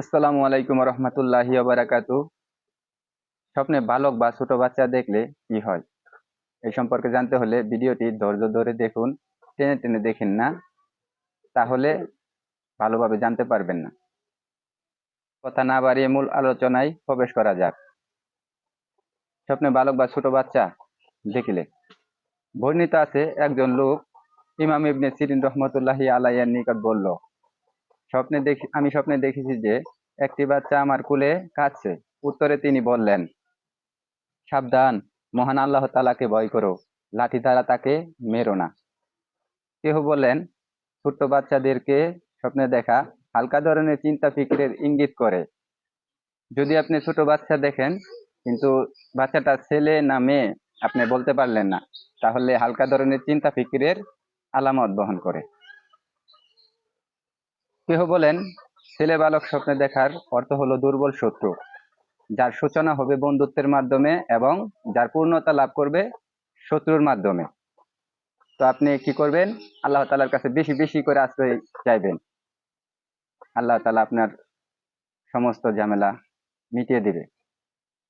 আসসালামু আলাইকুম রহমতুল্লাহি বারাকাতু। স্বপ্নে বালক বা ছোট বাচ্চা দেখলে কি হয়, এই সম্পর্কে জানতে হলে ভিডিওটি ধৈর্য ধরে দেখুন। টেনে টেনে দেখেন না, তাহলে ভালোভাবে জানতে পারবেন না। কথা না বাড়িয়ে মূল আলোচনায় প্রবেশ করা যাক। স্বপ্নে বালক বা ছোট বাচ্চা দেখিলে বর্ণিত আছে, একজন লোক ইমাম ইবনে সিরিন রহমতুল্লাহি আলাইহির নিকট বলল, আমি স্বপ্নে দেখেছি যে একটি বাচ্চা আমার কোলে কাঁদছে। উত্তরে তিনি বললেন, সাবধান, মহান আল্লাহ তাআলাকে ভয় করো, লাঠি দ্বারা তাকে মেরো না। কেহ বলেন, ছোট্ট বাচ্চাদেরকে স্বপ্নে দেখা হালকা ধরনের চিন্তা ফিকিরের ইঙ্গিত করে। যদি আপনি ছোট বাচ্চা দেখেন কিন্তু বাচ্চাটা ছেলে না মেয়ে আপনি বলতে পারলেন না, তাহলে হালকা ধরনের চিন্তা ফিকিরের আলামত বহন করে। কেহ বলেন, ছেলে বালক স্বপ্নে দেখার অর্থ হলো দুর্বল শত্রু, যার সূচনা হবে বন্ধুত্বের মাধ্যমে এবং যার পূর্ণতা লাভ করবে শত্রুর মাধ্যমে। তো আপনি কি করবেন? আল্লাহ তাআলার কাছে বেশি বেশি করে আশ্রয় চাইবেন। আল্লাহ তাআলা আপনার সমস্ত ঝামেলা মিটিয়ে দিবে।